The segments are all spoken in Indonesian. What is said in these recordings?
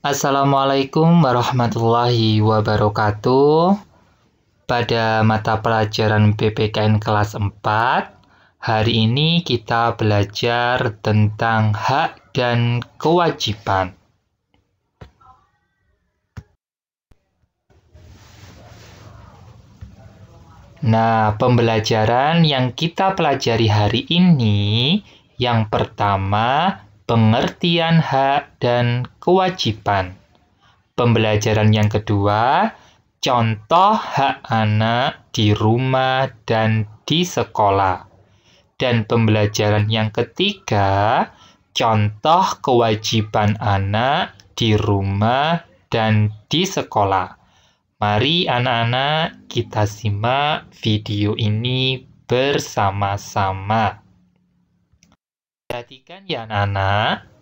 Assalamualaikum warahmatullahi wabarakatuh. Pada mata pelajaran PPKN kelas 4, hari ini kita belajar tentang hak dan kewajiban. Nah, pembelajaran yang kita pelajari hari ini, yang pertama, pengertian hak dan kewajiban. Pembelajaran yang kedua, contoh hak anak di rumah dan di sekolah. Dan pembelajaran yang ketiga, contoh kewajiban anak di rumah dan di sekolah. Mari anak-anak kita simak video ini bersama-sama. Perhatikan ya anak-anak,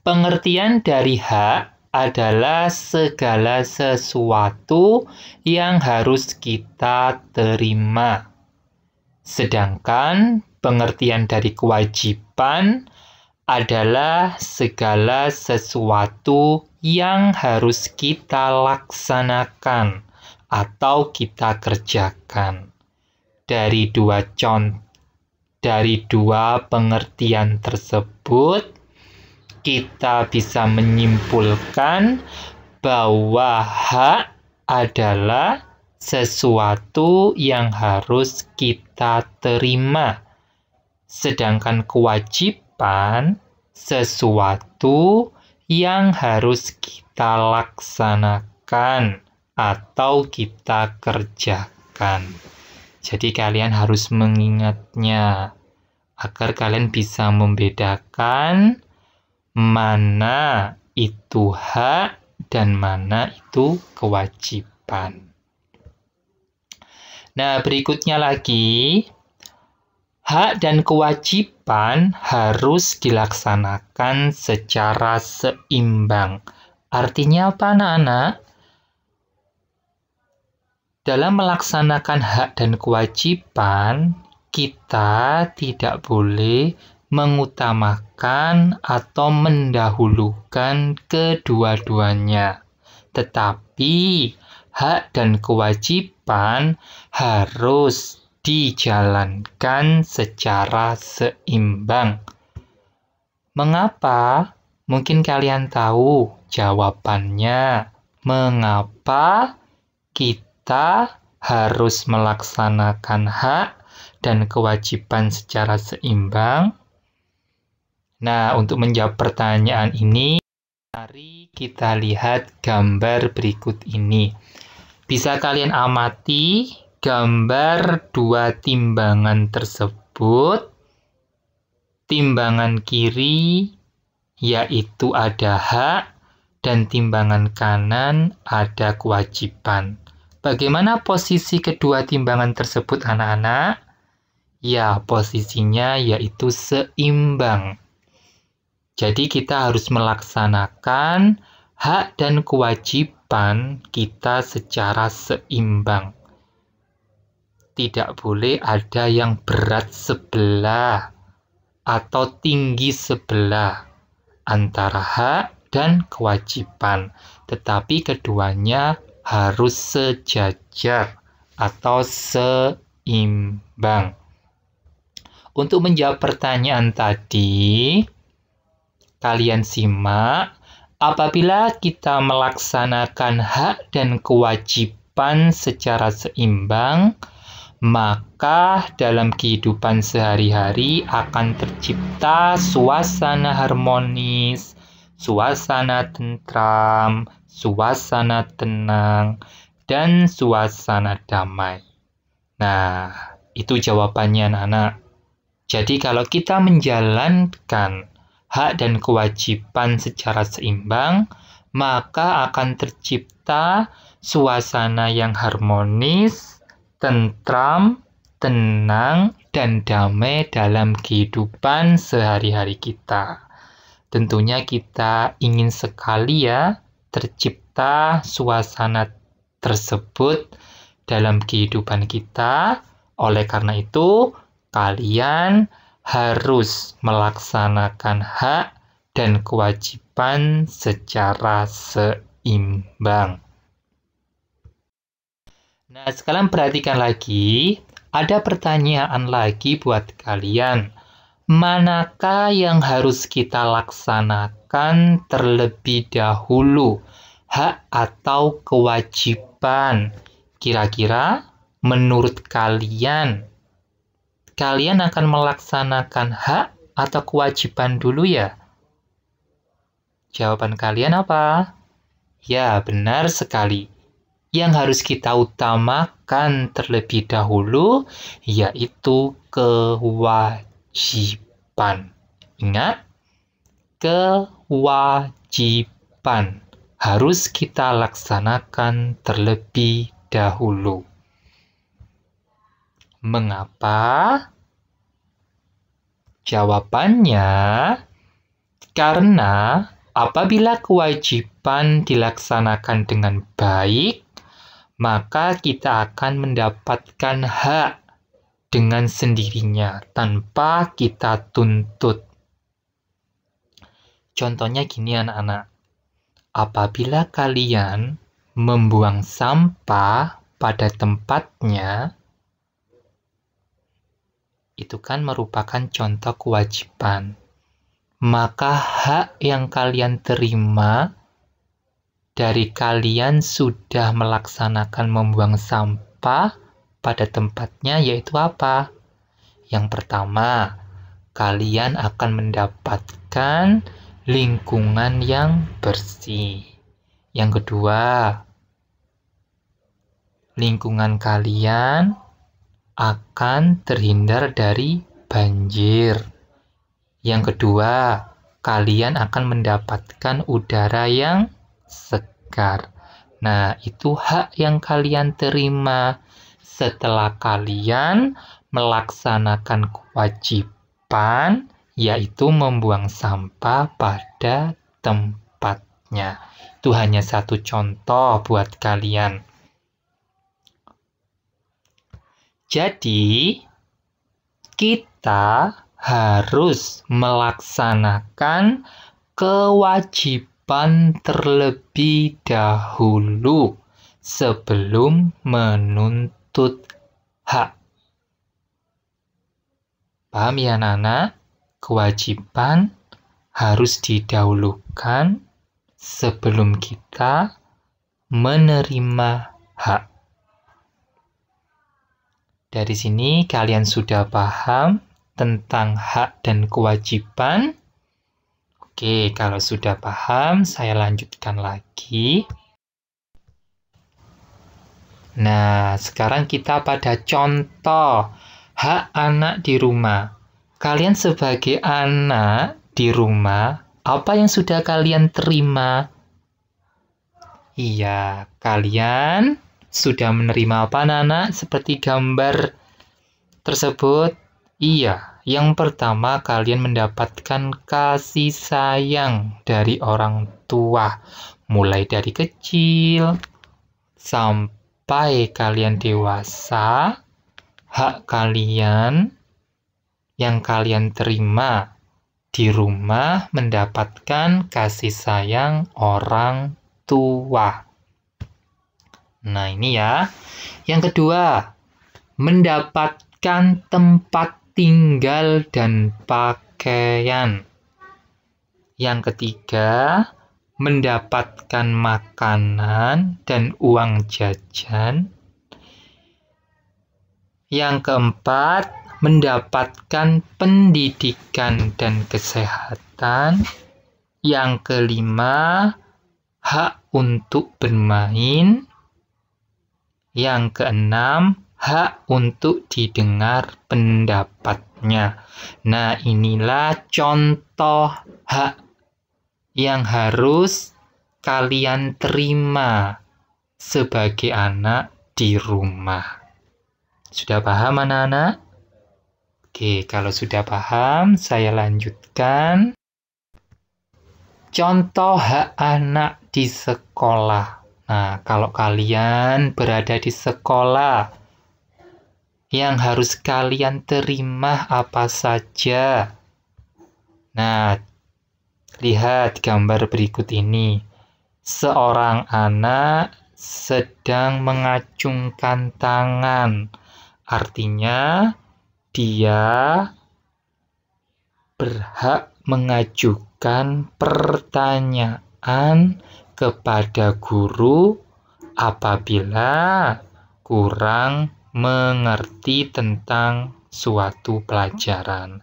pengertian dari hak adalah segala sesuatu yang harus kita terima. Sedangkan pengertian dari kewajiban adalah segala sesuatu yang harus kita laksanakan atau kita kerjakan. Dari dua pengertian tersebut, kita bisa menyimpulkan bahwa hak adalah sesuatu yang harus kita terima. Sedangkan kewajiban sesuatu yang harus kita laksanakan atau kita kerjakan. Jadi kalian harus mengingatnya agar kalian bisa membedakan mana itu hak dan mana itu kewajiban. Nah, berikutnya lagi, hak dan kewajiban harus dilaksanakan secara seimbang. Artinya apa, anak-anak? Dalam melaksanakan hak dan kewajiban, kita tidak boleh mengutamakan atau mendahulukan kedua-duanya. Tetapi, hak dan kewajiban harus dijalankan secara seimbang. Mengapa? Mungkin kalian tahu jawabannya. Mengapa kita harus melaksanakan hak dan kewajiban secara seimbang? Nah, untuk menjawab pertanyaan ini, mari kita lihat gambar berikut ini. Bisa kalian amati gambar dua timbangan tersebut. Timbangan kiri yaitu ada hak dan timbangan kanan ada kewajiban. Bagaimana posisi kedua timbangan tersebut, anak-anak? Ya, posisinya yaitu seimbang. Jadi kita harus melaksanakan hak dan kewajiban kita secara seimbang. Tidak boleh ada yang berat sebelah atau tinggi sebelah antara hak dan kewajiban, tetapi keduanya harus sejajar atau seimbang. Untuk menjawab pertanyaan tadi, kalian simak, apabila kita melaksanakan hak dan kewajiban secara seimbang, maka dalam kehidupan sehari-hari akan tercipta suasana harmonis, suasana tentram, suasana tenang, dan suasana damai. Nah, itu jawabannya anak-anak. Jadi kalau kita menjalankan hak dan kewajiban secara seimbang, maka akan tercipta suasana yang harmonis, tentram, tenang, dan damai dalam kehidupan sehari-hari kita. Tentunya kita ingin sekali ya tercipta suasana tersebut dalam kehidupan kita. Oleh karena itu, kalian harus melaksanakan hak dan kewajiban secara seimbang. Nah, sekarang perhatikan lagi, ada pertanyaan lagi buat kalian. Manakah yang harus kita laksanakan terlebih dahulu, hak atau kewajiban? Kira-kira menurut kalian, kalian akan melaksanakan hak atau kewajiban dulu ya? Jawaban kalian apa? Ya, benar sekali. Yang harus kita utamakan terlebih dahulu yaitu kewajiban. Ingat, kewajiban harus kita laksanakan terlebih dahulu. Mengapa? Jawabannya, karena apabila kewajiban dilaksanakan dengan baik, maka kita akan mendapatkan hak dengan sendirinya tanpa kita tuntut. Contohnya gini anak-anak, apabila kalian membuang sampah pada tempatnya, itu kan merupakan contoh kewajiban. Maka hak yang kalian terima dari kalian sudah melaksanakan membuang sampah pada tempatnya yaitu apa? Yang pertama, kalian akan mendapatkan lingkungan yang bersih. Yang kedua, lingkungan kalian akan terhindar dari banjir. Yang kedua, kalian akan mendapatkan udara yang segar. Nah, itu hak yang kalian terima setelah kalian melaksanakan kewajiban, yaitu membuang sampah pada tempatnya. Itu hanya satu contoh buat kalian. Jadi, kita harus melaksanakan kewajiban terlebih dahulu sebelum menuntut hak. Paham ya anak-anak? Kewajiban harus didahulukan sebelum kita menerima hak. Dari sini kalian sudah paham tentang hak dan kewajiban? Oke, kalau sudah paham, saya lanjutkan lagi. Nah, sekarang kita pada contoh hak anak di rumah. Kalian sebagai anak di rumah, apa yang sudah kalian terima? Iya, kalian sudah menerima apa anak-anak? Seperti gambar tersebut? Iya, yang pertama kalian mendapatkan kasih sayang dari orang tua. Mulai dari kecil sampai kalian dewasa, hak kalian yang kalian terima di rumah mendapatkan kasih sayang orang tua. Nah, ini ya. Yang kedua, mendapatkan tempat tinggal dan pakaian. Yang ketiga, mendapatkan makanan dan uang jajan. Yang keempat, mendapatkan pendidikan dan kesehatan. Yang kelima, hak untuk bermain. Yang keenam, hak untuk didengar pendapatnya. Nah, inilah contoh hak yang harus kalian terima sebagai anak di rumah. Sudah paham anak-anak? Oke, kalau sudah paham, saya lanjutkan. Contoh hak anak di sekolah. Nah, kalau kalian berada di sekolah, yang harus kalian terima apa saja? Nah, Lihat gambar berikut ini. Seorang anak sedang mengacungkan tangan. Artinya, dia berhak mengajukan pertanyaan kepada guru apabila kurang mengerti tentang suatu pelajaran.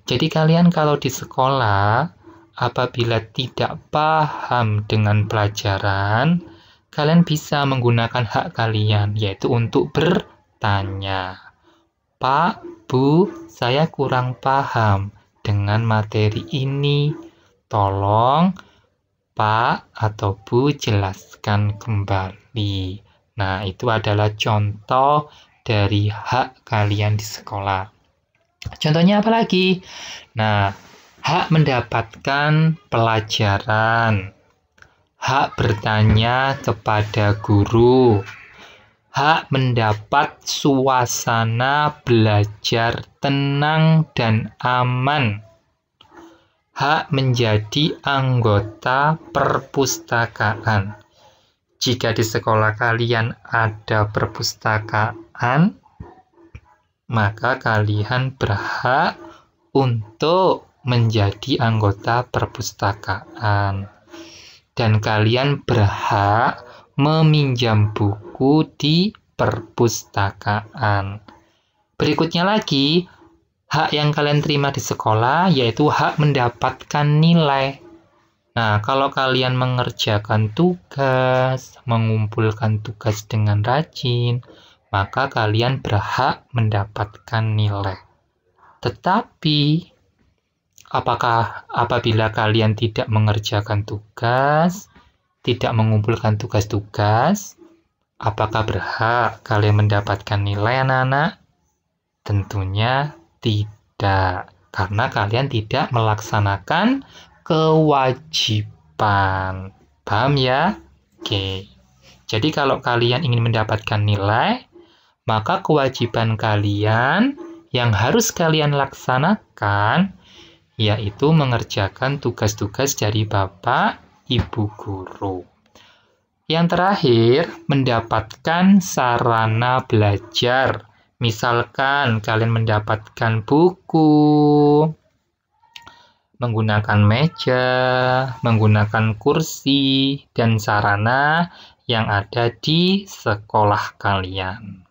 Jadi kalian kalau di sekolah, apabila tidak paham dengan pelajaran, kalian bisa menggunakan hak kalian, yaitu untuk bertanya. Pak, Bu, saya kurang paham dengan materi ini. Tolong Pak atau Bu jelaskan kembali. Nah, itu adalah contoh dari hak kalian di sekolah. Contohnya apa lagi? Nah, hak mendapatkan pelajaran, hak bertanya kepada guru, hak mendapat suasana belajar tenang dan aman, hak menjadi anggota perpustakaan. Jika di sekolah kalian ada perpustakaan, maka kalian berhak untuk menjadi anggota perpustakaan. Dan kalian berhak meminjam buku di perpustakaan. Berikutnya lagi, hak yang kalian terima di sekolah yaitu hak mendapatkan nilai. Nah, kalau kalian mengerjakan tugas, mengumpulkan tugas dengan rajin, maka kalian berhak mendapatkan nilai. Tetapi, apabila kalian tidak mengerjakan tugas, tidak mengumpulkan tugas-tugas, apakah berhak kalian mendapatkan nilai, anak-anak? Tentunya tidak, karena kalian tidak melaksanakan kewajiban. Paham ya? Oke. Jadi kalau kalian ingin mendapatkan nilai, maka kewajiban kalian yang harus kalian laksanakan yaitu mengerjakan tugas-tugas dari Bapak, Ibu guru. Yang terakhir, mendapatkan sarana belajar. Misalkan kalian mendapatkan buku, menggunakan meja, menggunakan kursi, dan sarana yang ada di sekolah kalian.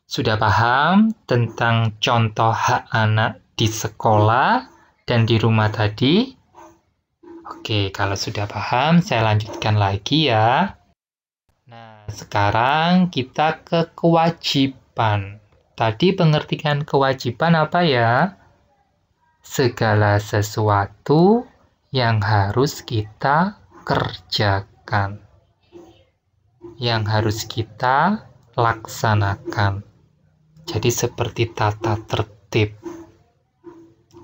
Sudah paham tentang contoh hak anak di sekolah dan di rumah tadi? Oke, kalau sudah paham, saya lanjutkan lagi ya. Nah, sekarang kita ke kewajiban. Tadi pengertian kewajiban apa ya? Segala sesuatu yang harus kita kerjakan, yang harus kita laksanakan. Jadi seperti tata tertib,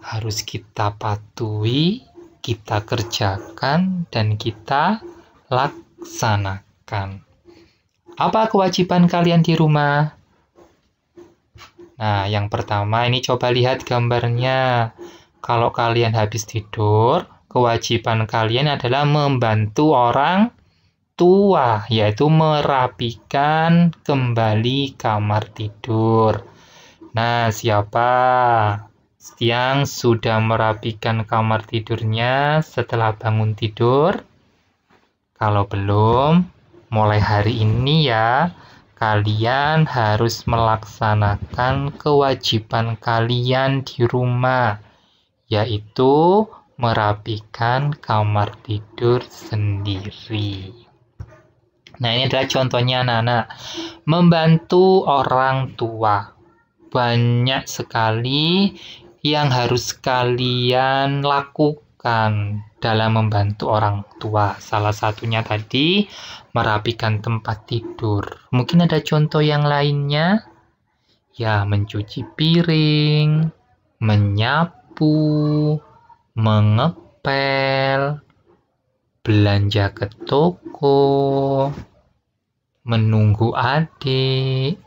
harus kita patuhi, kita kerjakan, dan kita laksanakan. Apa kewajiban kalian di rumah? Nah, yang pertama ini coba lihat gambarnya. Kalau kalian habis tidur, kewajiban kalian adalah membantu orang tua, yaitu merapikan kembali kamar tidur. Nah, siapa yang sudah merapikan kamar tidurnya setelah bangun tidur? Kalau belum, mulai hari ini ya, kalian harus melaksanakan kewajiban kalian di rumah, yaitu merapikan kamar tidur sendiri. Nah, ini adalah contohnya anak-anak. Membantu orang tua. Banyak sekali yang harus kalian lakukan dalam membantu orang tua. Salah satunya tadi, merapikan tempat tidur. Mungkin ada contoh yang lainnya? Ya, mencuci piring, menyapu, mengepel, belanja ke toko, menunggu adik,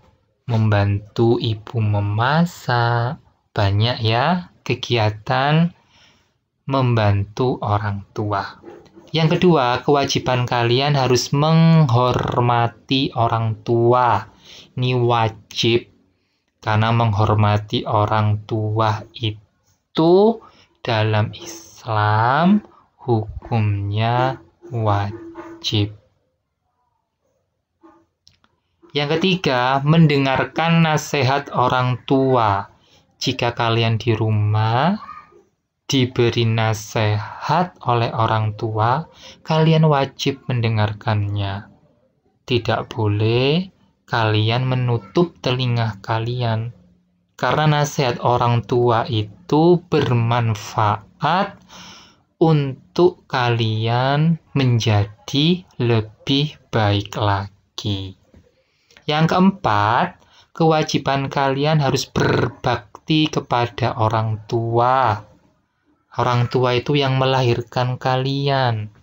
membantu ibu memasak. Banyak ya kegiatan membantu orang tua. Yang kedua, kewajiban kalian harus menghormati orang tua. Ini wajib, karena menghormati orang tua itu dalam Islam hukumnya wajib. Yang ketiga, mendengarkan nasihat orang tua. Jika kalian di rumah diberi nasihat oleh orang tua, kalian wajib mendengarkannya. Tidak boleh kalian menutup telinga kalian, karena nasihat orang tua itu bermanfaat untuk kalian menjadi lebih baik lagi. Yang keempat, kewajiban kalian harus berbakti kepada orang tua. Orang tua itu yang melahirkan kalian.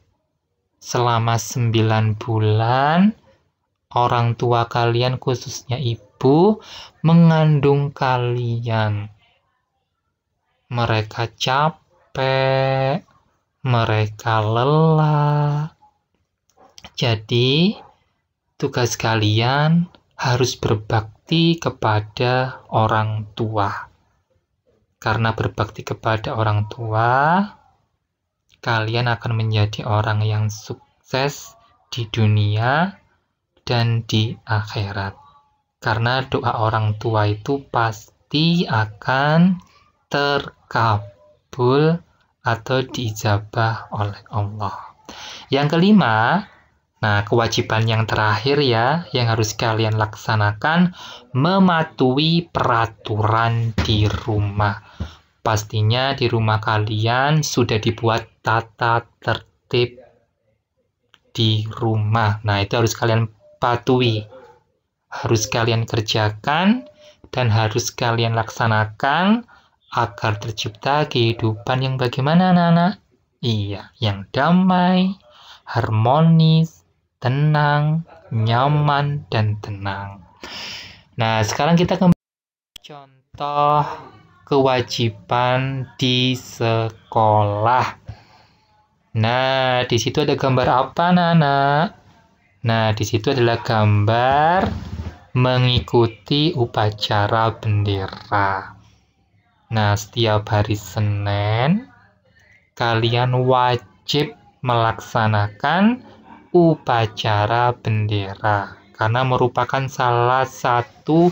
Selama 9 bulan, orang tua kalian, khususnya ibu, mengandung kalian. Mereka capek, mereka lelah. Jadi, tugas kalian harus berbakti kepada orang tua. Karena berbakti kepada orang tua, kalian akan menjadi orang yang sukses di dunia dan di akhirat. Karena doa orang tua itu pasti akan terkabul atau diijabah oleh Allah. Yang kelima, nah, kewajiban yang terakhir ya, yang harus kalian laksanakan, mematuhi peraturan di rumah. Pastinya di rumah kalian sudah dibuat tata tertib di rumah. Nah, itu harus kalian patuhi. Harus kalian kerjakan dan harus kalian laksanakan agar tercipta kehidupan yang bagaimana, anak-anak? Iya, yang damai, harmonis, tenang, nyaman, dan tenang. Nah, sekarang kita kembali contoh kewajiban di sekolah. Nah, di situ ada gambar apa, Nana? Nah, di situ adalah gambar mengikuti upacara bendera. Nah, setiap hari Senin, kalian wajib melaksanakan upacara bendera karena merupakan salah satu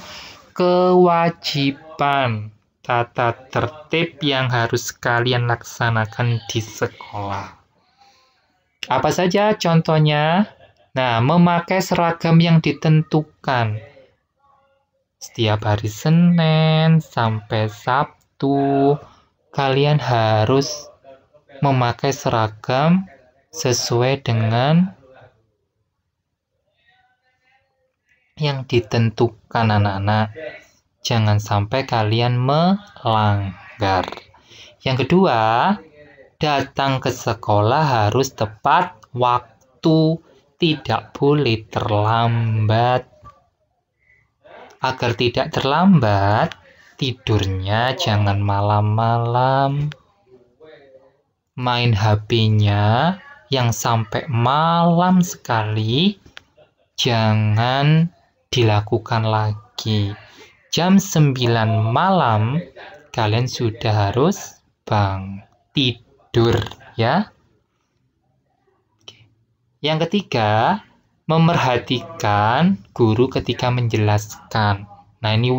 kewajiban tata tertib yang harus kalian laksanakan di sekolah. Apa saja contohnya? Nah, memakai seragam yang ditentukan. Setiap hari Senin sampai Sabtu, kalian harus memakai seragam sesuai dengan yang ditentukan, anak-anak. Jangan sampai kalian melanggar. Yang kedua, datang ke sekolah harus tepat waktu, tidak boleh terlambat. Agar tidak terlambat, tidurnya jangan malam-malam. Main HP-nya yang sampai malam sekali jangan dilakukan lagi. Jam 9 malam kalian sudah harus tidur ya. Yang ketiga, memerhatikan guru ketika menjelaskan. Nah, ini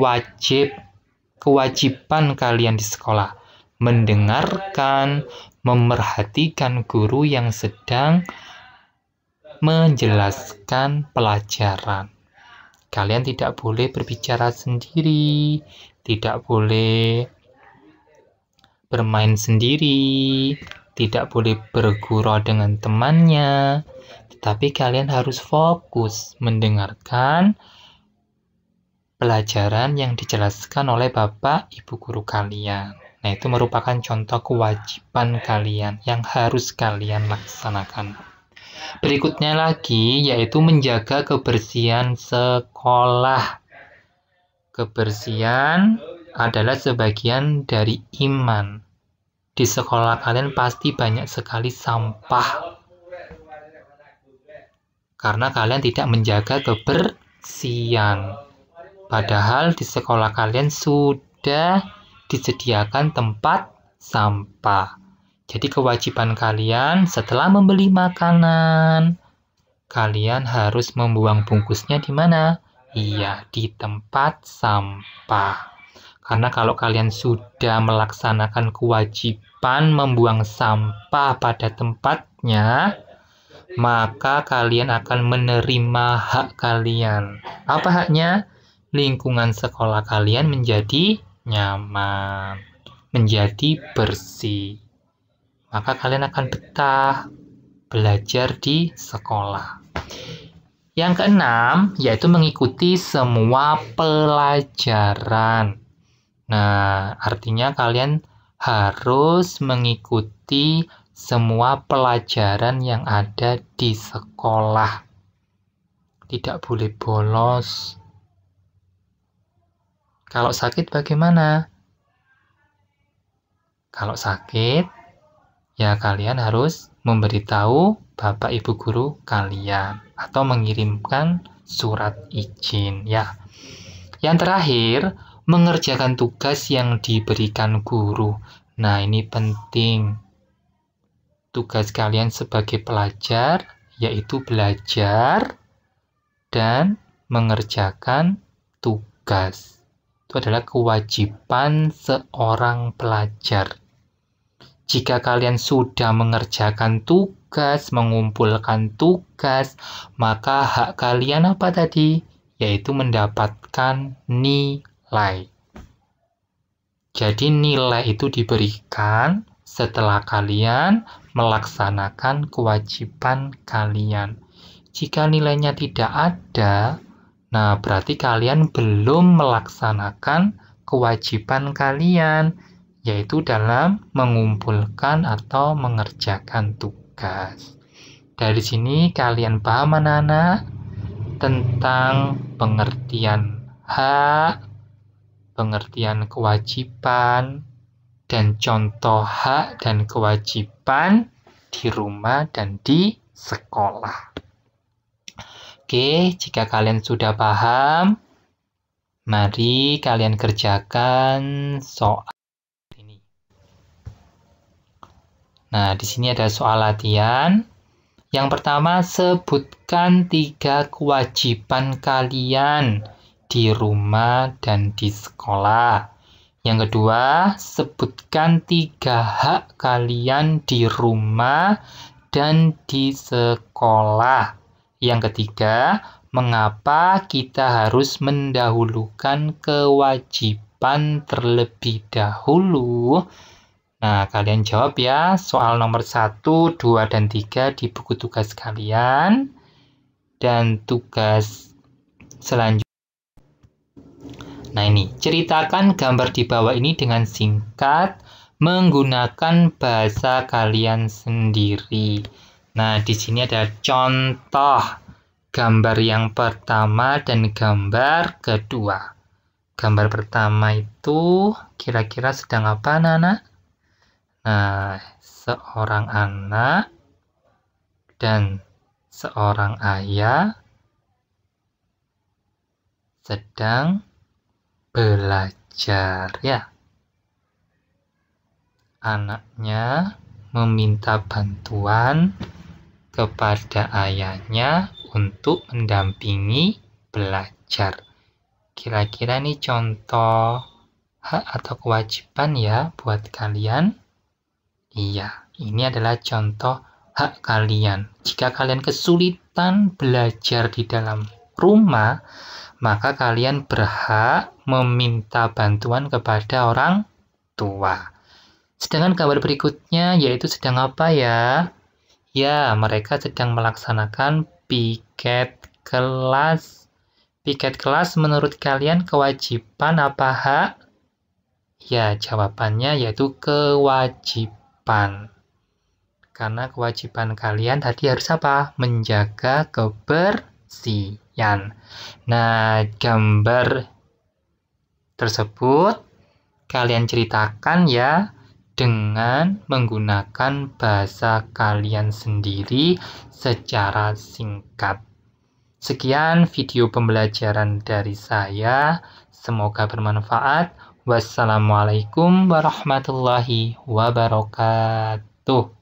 kewajiban kalian di sekolah. Mendengarkan, memerhatikan guru yang sedang menjelaskan pelajaran. Kalian tidak boleh berbicara sendiri, tidak boleh bermain sendiri, tidak boleh bergurau dengan temannya, tetapi kalian harus fokus mendengarkan pelajaran yang dijelaskan oleh Bapak Ibu guru kalian. Nah, itu merupakan contoh kewajiban kalian yang harus kalian laksanakan. Berikutnya lagi yaitu menjaga kebersihan sekolah. Kebersihan adalah sebagian dari iman. di sekolah kalian pasti banyak sekali sampah. Karena kalian tidak menjaga kebersihan. Padahal di sekolah kalian sudah disediakan tempat sampah. Jadi kewajiban kalian setelah membeli makanan, kalian harus membuang bungkusnya di mana? Iya, di tempat sampah. Karena kalau kalian sudah melaksanakan kewajiban membuang sampah pada tempatnya, maka kalian akan menerima hak kalian. Apa haknya? Lingkungan sekolah kalian menjadi nyaman, menjadi bersih. Maka kalian akan betah belajar di sekolah. Yang keenam, yaitu mengikuti semua pelajaran. Nah, artinya kalian harus mengikuti semua pelajaran yang ada di sekolah. Tidak boleh bolos. Kalau sakit bagaimana? Kalau sakit, ya kalian harus memberitahu Bapak Ibu guru kalian atau mengirimkan surat izin ya. Yang terakhir, mengerjakan tugas yang diberikan guru. Nah, ini penting. Tugas kalian sebagai pelajar yaitu belajar dan mengerjakan tugas. Itu adalah kewajiban seorang pelajar. Jika kalian sudah mengerjakan tugas, mengumpulkan tugas, maka hak kalian apa tadi? Yaitu mendapatkan nilai. Jadi nilai itu diberikan setelah kalian melaksanakan kewajiban kalian. Jika nilainya tidak ada, nah berarti kalian belum melaksanakan kewajiban kalian, yaitu dalam mengumpulkan atau mengerjakan tugas. Dari sini kalian paham anak-anak tentang pengertian hak, pengertian kewajiban, dan contoh hak dan kewajiban di rumah dan di sekolah. Oke, jika kalian sudah paham, mari kalian kerjakan soal ini. Nah, di sini ada soal latihan. Yang pertama, sebutkan 3 kewajiban kalian di rumah dan di sekolah. Yang kedua, sebutkan 3 hak kalian di rumah dan di sekolah. Yang ketiga, mengapa kita harus mendahulukan kewajiban terlebih dahulu? Nah, kalian jawab ya soal nomor 1, 2, dan 3 di buku tugas kalian. Dan tugas selanjutnya. Nah ini, ceritakan gambar di bawah ini dengan singkat menggunakan bahasa kalian sendiri. Nah, di sini ada contoh gambar yang pertama dan gambar kedua. Gambar pertama itu kira-kira sedang apa, anak-anak? Nah, seorang anak dan seorang ayah sedang belajar ya. Anaknya meminta bantuan kepada ayahnya untuk mendampingi belajar. Kira-kira ini contoh hak atau kewajiban ya buat kalian. Iya, ini adalah contoh hak kalian. Jika kalian kesulitan belajar di dalam rumah, maka kalian berhak meminta bantuan kepada orang tua. Sedangkan gambar berikutnya yaitu sedang apa ya? Ya, mereka sedang melaksanakan piket kelas. Piket kelas menurut kalian kewajiban apa hak? Ya, jawabannya yaitu kewajiban. Karena kewajiban kalian tadi harus apa? Menjaga kebersihan. Nah, gambar tersebut kalian ceritakan ya dengan menggunakan bahasa kalian sendiri secara singkat. Sekian video pembelajaran dari saya. Semoga bermanfaat. Wassalamualaikum warahmatullahi wabarakatuh.